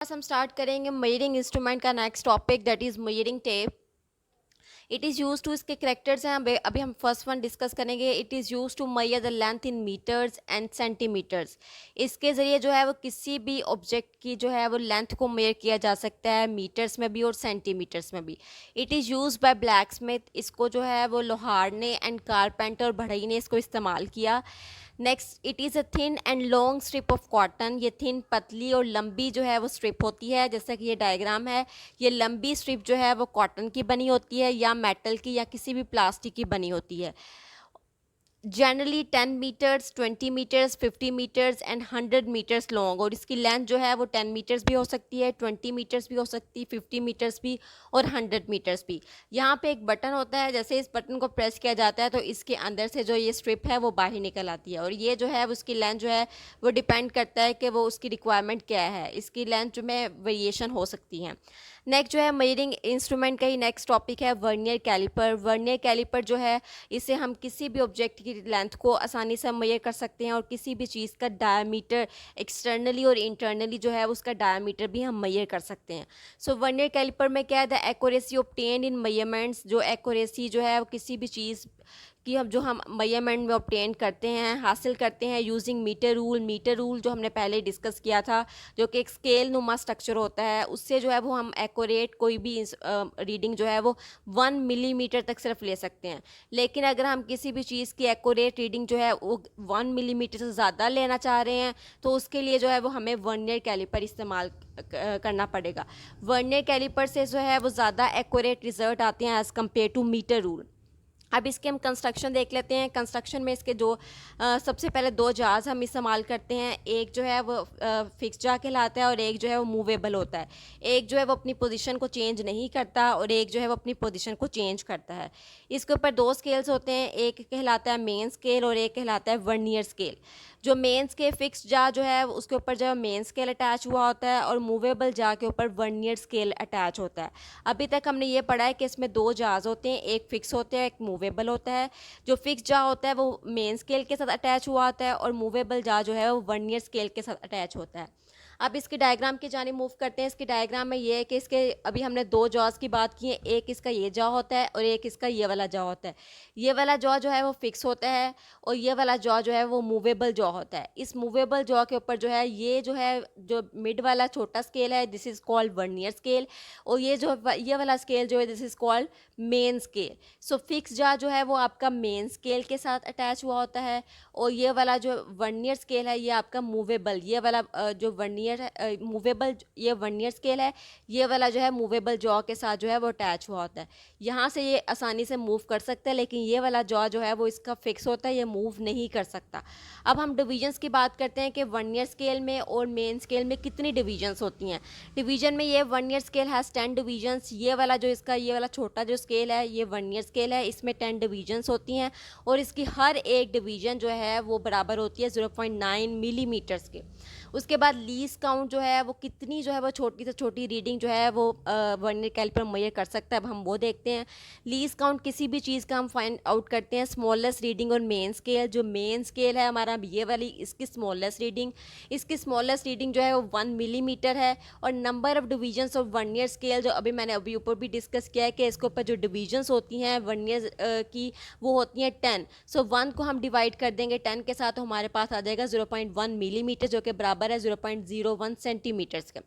आज हम स्टार्ट करेंगे मेजरिंग इंस्ट्रूमेंट का next topic that is measuring tape. It is use to, इसके करेक्टर्स हैं, अभी हम फर्स्ट वन डिस्कस करेंगे। It is use to measure the length in metres and centimetres. इसके ज़रिए जो है वो किसी भी ऑब्जेक्ट की जो है वो लेंथ को मेजर किया जा सकता है, मीटर्स में भी और सेंटीमीटर्स में भी। It is use by black Smith, इसको जो है वो लोहार ने एंड कारपेंटर और बढ़ई ने इसको इस्तेमाल किया। Next, it is a thin and long strip of cotton. ये थिन, पतली और लंबी जो है वो स्ट्रिप होती है, जैसा कि ये डायग्राम है। ये लंबी स्ट्रिप जो है वो कॉटन की बनी होती है या मेटल की या किसी भी प्लास्टिक की बनी होती है। Generally 10 metres, 20 metres, 50 metres and 100 metres long. और इसकी लेंथ जो है वो 10 मीटर्स भी हो सकती है, 20 मीटर्स भी हो सकती है, 50 मीटर्स भी और 100 मीटर्स भी। यहाँ पे एक बटन होता है, जैसे इस बटन को प्रेस किया जाता है तो इसके अंदर से जो ये स्ट्रिप है वो बाहर निकल आती है। और ये जो है उसकी लेंथ जो है वो डिपेंड करता है कि वो उसकी रिक्वायरमेंट क्या है। इसकी लेंथ में वेरिएशन हो सकती है। नेक्स्ट जो है मेजरिंग इंस्ट्रूमेंट का ही नेक्स्ट टॉपिक है वर्नियर कैलिपर। वर्नियर कैलिपर जो है, इससे हम किसी भी ऑब्जेक्ट की लेंथ को आसानी से मेजर कर सकते हैं और किसी भी चीज़ का डायमीटर एक्सटर्नली और इंटरनली जो है उसका डायमीटर भी हम मेजर कर सकते हैं। सो वर्नियर कैलिपर में क्या है, the accuracy obtained in measurements. जो एक्यूरेसी जो है वो किसी भी चीज़ कि हम जो हम मेजरमेंट में ऑब्टेन करते हैं, हासिल करते हैं using metre rule. Metre rule जो हमने पहले डिस्कस किया था, जो कि एक स्केल नुमा स्ट्रक्चर होता है, उससे जो है वो हम एक्यूरेट कोई भी रीडिंग जो है वो 1 मिलीमीटर तक सिर्फ ले सकते हैं। लेकिन अगर हम किसी भी चीज़ की एक्यूरेट रीडिंग जो है वो 1 मिलीमीटर से ज़्यादा लेना चाह रहे हैं तो उसके लिए जो है वो हमें वर्नियर कैलिपर इस्तेमाल करना पड़ेगा। वर्नियर कैलिपर से जो है वो ज़्यादा एक्यूरेट रिजल्ट आते हैं as compare to metre rule. अब इसके हम कंस्ट्रक्शन देख लेते हैं। कंस्ट्रक्शन में इसके जो सबसे पहले दो जहाज हम इस्तेमाल करते हैं। एक जो है वो फिक्स जहा कहलाता है और एक जो है वो मूवेबल होता है। एक जो है वो अपनी पोजीशन को चेंज नहीं करता और एक जो है वो अपनी पोजीशन को चेंज करता है। इसके ऊपर दो स्केल्स होते हैं, एक कहलाता है मेन स्केल और एक कहलाता है वर्नियर स्केल। जो मेन स्केल फिक्स जा जो है उसके ऊपर जो है मेन स्केल अटैच हुआ होता है और मूवेबल जा के ऊपर वर्नियर स्केल अटैच होता है। अभी तक हमने ये पढ़ा है कि इसमें दो जहाज होते हैं, एक फिक्स होते हैं, एक मूवेबल होता है। जो फिक्स जा होता है वो मेन स्केल के साथ अटैच हुआ होता है और मूवेबल जा जो है वो वर्नियर स्केल के साथ अटैच होता है। अब इसके डायग्राम की जानिब मूव करते हैं। इसके डायग्राम में ये है कि इसके अभी हमने दो जॉज की बात की है, एक इसका ये जॉ होता है और एक इसका ये वाला जॉ होता है। ये वाला जॉ जो है वो फिक्स होता है और ये वाला जॉ जो है वो मूवेबल जॉ होता है। इस मूवेबल जॉ के ऊपर जो है ये जो है जो मिड वाला छोटा स्केल है, this is called vernier scale. और ये वाला स्केल जो है this is called main scale. So fix jaw जो है वो आपका मेन स्केल के साथ अटैच हुआ होता है और ये वाला जो वर्नियर स्केल है ये आपका मूवेबल, ये वाला जो वर्नियर मूवेबल, ये वर्नियर स्केल है, ये वाला जो है मूवेबल जॉ के साथ जो है वो अटैच हुआ होता है। यहाँ से ये आसानी से मूव कर सकता है, लेकिन ये वाला जॉ जो है वो इसका फिक्स होता है, ये मूव नहीं कर सकता। अब हम डिवीजन्स की बात करते हैं कि वर्नियर स्केल में और मेन स्केल में कितनी डिवीजन्स होती हैं। डिवीजन में ये वर्नियर स्केल हैज़ 10 डिवीजन्स। ये वाला जो इसका ये वाला छोटा जो स्केल है ये वर्नियर स्केल है, इसमें 10 डिवीजन्स होती हैं और इसकी हर एक डिवीजन जो है वो बराबर होती है 0.9 मिलीमीटर्स के। उसके बाद लीज काउंट जो है वो कितनी जो है वो छोटी से छोटी रीडिंग जो है वो वर्नियर कैलिपर मेजर कर सकता है, अब हम वो देखते हैं। लीज काउंट किसी भी चीज़ का हम फाइंड आउट करते हैं स्मॉलेस्ट रीडिंग और मेन स्केल। जो मेन स्केल है हमारा ये वाली, इसकी स्मॉलेस्ट रीडिंग जो है वो 1 मिलीमीटर है। और number of divisions of vernier scale जो अभी मैंने अभी ऊपर भी डिस्कस किया है कि इसके ऊपर जो डिवीजन्स होती हैं वर्नियर की वो होती हैं 10। सो 1 को हम डिवाइड कर देंगे 10 के साथ तो हमारे पास आ जाएगा 0.1 मिलीमीटर, जो कि बराबर है 0.01 सेंटीमीटर्स के।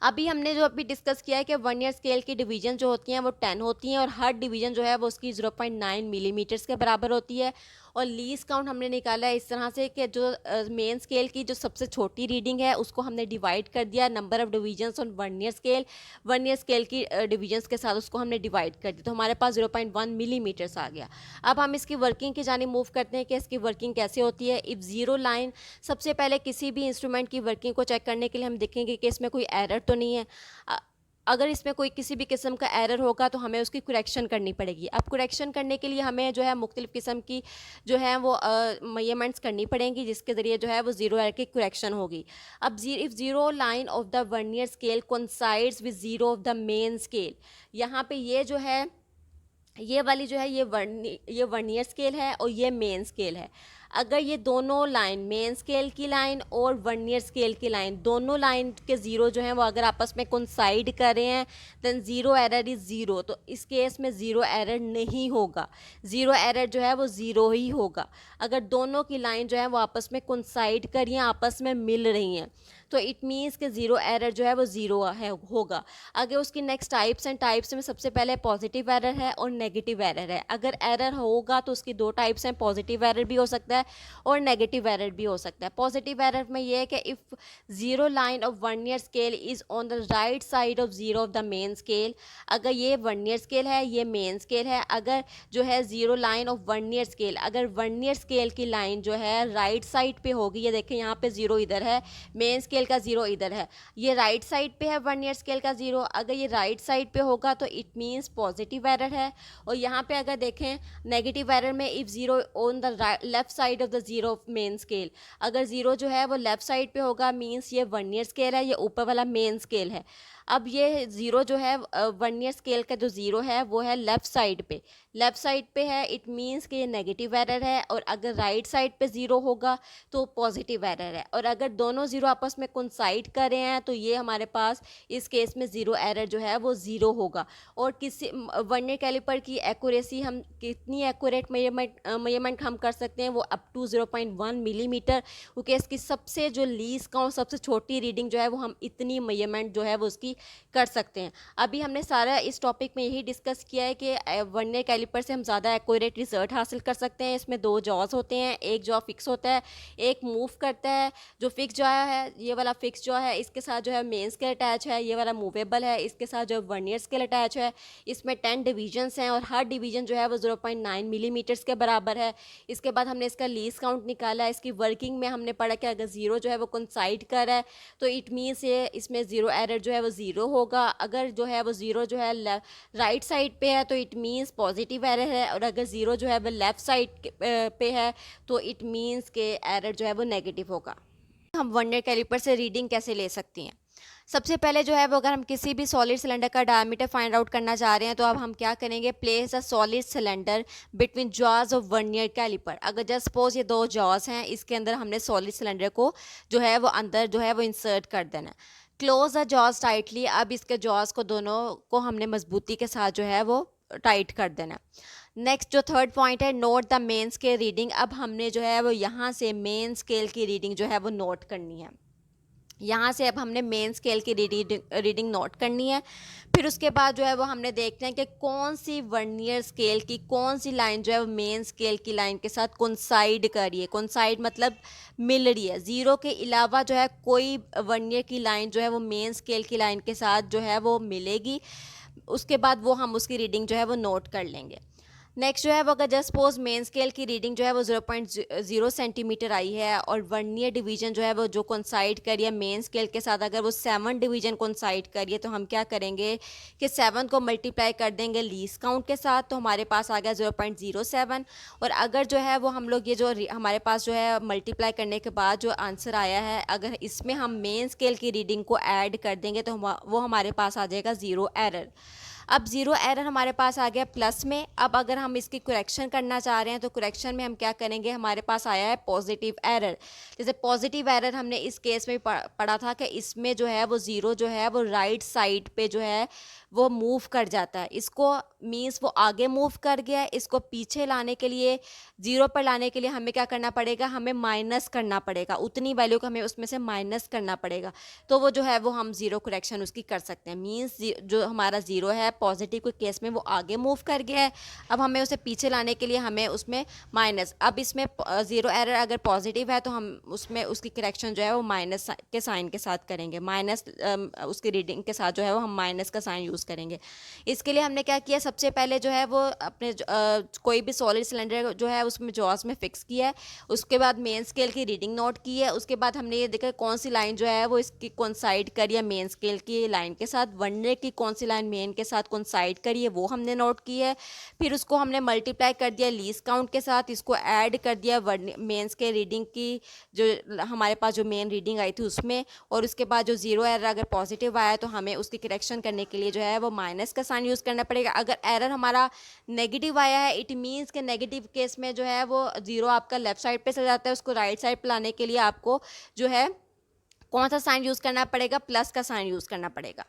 अभी हमने जो अभी डिस्कस किया है कि वर्नियर स्केल की डिवीजन जो होती हैं वो 10 होती हैं और हर डिवीजन जो है वो उसकी 0.9 मिलीमीटर्स के बराबर होती है। और लीज काउंट हमने निकाला है इस तरह से कि जो मेन स्केल की जो सबसे छोटी रीडिंग है उसको हमने डिवाइड कर दिया number of divisions on vernier scale की डिवीजन्स के साथ उसको हमने डिवाइड कर दिया तो हमारे पास 0.1 मिलीमीटर्स आ गया। अब हम इसकी वर्किंग की जानिब मूव करते हैं कि इसकी वर्किंग कैसे होती है। इफ़ ज़ीरो लाइन, सबसे पहले किसी भी इंस्ट्रूमेंट की वर्किंग को चेक करने के लिए हम देखेंगे कि इसमें कोई एरर तो नहीं है। अगर इसमें कोई किसी भी किस्म का एरर होगा तो हमें उसकी करेक्शन करनी पड़ेगी। अब करेक्शन करने के लिए हमें जो है मुख्तलिफ़ किस्म की जो है वो मेजरमेंट्स करनी पड़ेंगी जिसके ज़रिए जो है वो ज़ीरो एरर की करेक्शन होगी। अब if zero line of the vernier scale coincides with zero of the main scale, यहाँ पे ये जो है ये वाली जो है ये वर्नियर स्केल है और ये मेन स्केल है। अगर ये दोनों लाइन, मेन स्केल की लाइन और वर्नियर स्केल की लाइन, दोनों लाइन के ज़ीरो जो हैं वो अगर आपस में कोइंसाइड कर रहे हैं, than zero error is zero. तो इस केस में ज़ीरो एरर नहीं होगा, ज़ीरो एरर जो है वो ज़ीरो ही होगा। अगर दोनों की लाइन जो है वो आपस में कोइंसाइड कर रही हैं, आपस में मिल रही हैं, तो इट मीन्स कि ज़ीरो एरर जो है वो ज़ीरो है होगा। अगर उसकी नेक्स्ट टाइप्स एंड टाइप्स में सबसे पहले पॉजिटिव एरर है और नेगेटिव एरर है। अगर एरर होगा तो उसकी दो टाइप्स हैं, पॉजिटिव एरर भी हो सकता है और नेगेटिव एरर भी हो सकता है। पॉजिटिव एरर में ये है कि if zero line of vernier scale is on the right side of zero of the main scale, अगर ये वर्नियर स्केल है, ये मेन स्केल है, अगर जो है zero line of vernier scale, अगर वर्नियर स्केल की लाइन जो है राइट साइड पे होगी, ये देखें यहाँ पे ज़ीरो इधर है, मेन स्केल का ज़ीरो इधर है, ये राइट साइड पे है वर्नियर स्केल का ज़ीरो, अगर ये राइट साइड पे होगा तो इट मीन्स पॉजिटिव एरर है। और यहाँ पे अगर देखें नेगेटिव एरर में, if zero on the left side of the zero of main scale, अगर ज़ीरो जो है वो लेफ्ट साइड पे होगा मीन्स ये वर्नियर स्केल है, ये ऊपर वाला मेन स्केल है। अब ये ज़ीरो जो है वर्नियर स्केल का जो ज़ीरो है वो है लेफ़्ट साइड पे, लेफ़्ट साइड पे है, इट मीन्स कि ये नेगेटिव एरर है। और अगर राइट साइड पे ज़ीरो होगा तो पॉजिटिव एरर है। और अगर दोनों ज़ीरो आपस में कोइंसाइड कर रहे हैं तो ये हमारे पास इस केस में ज़ीरो एरर जो है वो ज़ीरो होगा। और किसी वर्नियर कैलिपर की एक्यूरेसी, हम कितनी एक्यूरेट मेजरमेंट हम कर सकते हैं, वो अप टू 0.1 मिलीमीटर, क्योंकि इसकी सबसे जो लीस्ट काउंट, सबसे छोटी रीडिंग जो है वो हम इतनी मेजरमेंट जो है वो उसकी कर सकते हैं। अभी हमने सारा इस टॉपिक में यही डिस्कस किया है कि वर्नियर कैलिपर से हम ज़्यादा एक्यूरेट रिजल्ट हासिल कर सकते हैं। इसमें दो जॉज होते हैं, एक जॉ फिक्स होता है, एक मूव करता है। जो फिक्स जॉ है, ये वाला फिक्स जॉ है, इसके साथ जो है मेन स्केल अटैच है, ये वाला मूवेबल है, इसके साथ जो वर्नियर स्केल अटैच है। इसमें 10 डिवीजन्स हैं और हर डिवीजन जो है वो 0.9 मिलीमीटर्स के बराबर है। इसके बाद हमने इसका लीस्ट काउंट निकाला है। इसकी वर्किंग में हमने पढ़ा कि अगर ज़ीरो जो है वो कोइंसाइड कर रहा है तो इट मीन्स ये इसमें ज़ीरो एरर जो है वो ज़ीरो होगा। अगर जो है वो ज़ीरो जो है राइट साइड पे है तो इट मीन्स पॉजिटिव एरर है, और अगर ज़ीरो जो है वो लेफ़्ट साइड पे है तो इट मीन्स के एरर जो है वो नेगेटिव होगा। हम वर्नियर कैलिपर से रीडिंग कैसे ले सकती हैं? सबसे पहले जो है वो अगर हम किसी भी सॉलिड सिलेंडर का डायमीटर फाइंड आउट करना चाह रहे हैं तो अब हम क्या करेंगे, place a solid cylinder between jaws of vernier caliper. अगर जस्ट सपोज ये दो जॉज हैं, इसके अंदर हमने सॉलिड सिलेंडर को जो है वो अंदर जो है वो इंसर्ट कर देना है। क्लोज द जॉज टाइटली, अब इसके जॉज को दोनों को हमने मजबूती के साथ जो है वो टाइट कर देना है। नेक्स्ट जो थर्ड पॉइंट है, note the main scale reading. अब हमने जो है वो यहाँ से मेन स्केल की रीडिंग जो है वो नोट करनी है। यहाँ से अब हमने मेन स्केल की रीडिंग नोट करनी है। फिर उसके बाद जो है वो हमने देखना है कि कौन सी वर्नियर स्केल की कौन सी लाइन जो है वो मेन स्केल की लाइन के साथ कोइंसाइड कर रही है। कोइंसाइड मतलब मिल रही है। ज़ीरो के अलावा जो है कोई वर्नियर की लाइन जो है वो मेन स्केल की लाइन के साथ जो है वो मिलेगी। उसके बाद वो हम उसकी रीडिंग जो है वो नोट कर लेंगे। नेक्स्ट जो है वो अगर जस्ट सपोज मेन स्केल की रीडिंग जो है वो 0.0 सेंटीमीटर आई है और वर्नियर डिवीजन जो है वो जो कोइंसाइड करिए है मेन स्केल के साथ, अगर वो 7 डिवीजन कोइंसाइड करिए तो हम क्या करेंगे कि 7 को मल्टीप्लाई कर देंगे लीस्ट काउंट के साथ, तो हमारे पास आ गया 0.07। और अगर जो है वो हम लोग ये जो हमारे पास जो है मल्टीप्लाई करने के बाद जो आंसर आया है, अगर इसमें हम मेन स्केल की रीडिंग को ऐड कर देंगे तो वो हमारे पास आ जाएगा ज़ीरो एरर। अब ज़ीरो एरर हमारे पास आ गया प्लस में। अब अगर हम इसकी करेक्शन करना चाह रहे हैं तो करेक्शन में हम क्या करेंगे, हमारे पास आया है पॉजिटिव एरर। जैसे पॉजिटिव एरर हमने इस केस में पढ़ा था कि इसमें जो है वो ज़ीरो जो है वो राइट साइड पे जो है वो मूव कर जाता है। इसको मीन्स वो आगे मूव कर गया है। इसको पीछे लाने के लिए, ज़ीरो पर लाने के लिए हमें क्या करना पड़ेगा, हमें माइनस करना पड़ेगा, उतनी वैल्यू को हमें उसमें से माइनस करना पड़ेगा। तो वो जो है वो हम ज़ीरो करेक्शन उसकी कर सकते हैं। मीन्स जो हमारा ज़ीरो है पॉजिटिव के केस में वो आगे मूव कर गया है, अब हमें उसे पीछे लाने के लिए हमें उसमें माइनस। अब इसमें ज़ीरो एरर अगर पॉजिटिव है तो हम उसमें उसकी करेक्शन जो है वो माइनस के साइन के साथ करेंगे। माइनस उसकी रीडिंग के साथ जो है वो हम माइनस का साइन यूज़ करेंगे। इसके लिए हमने क्या किया, सबसे पहले जो है वो अपने कोई भी सॉलिड सिलेंडर जो है उसमें जॉस में फिक्स किया है। उसके बाद मेन स्केल की रीडिंग नोट की है। उसके बाद हमने ये देखा कौन सी लाइन जो है वो इसकी कोइंसाइड करी है मेन स्केल की लाइन के साथ, वर्नियर की कौन सी लाइन मेन के साथ साथ कोइंसाइड करी है वो हमने नोट की है। फिर उसको हमने मल्टीप्लाई कर दिया लीस्ट काउंट के साथ, इसको ऐड कर दिया मेंस के रीडिंग की जो हमारे पास जो मेन रीडिंग आई थी उसमें, और उसके बाद जो ज़ीरो एरर अगर पॉजिटिव आया तो हमें उसकी करेक्शन करने के लिए जो है वो माइनस का साइन यूज़ करना पड़ेगा। अगर एरर हमारा नेगेटिव आया है इट मीन्स के नेगेटिव केस में जो है वो ज़ीरो आपका लेफ्ट साइड पे चला जाता है, उसको राइट साइड पे लाने के लिए आपको जो है कौन सा साइन यूज़ करना पड़ेगा, प्लस का साइन यूज़ करना पड़ेगा।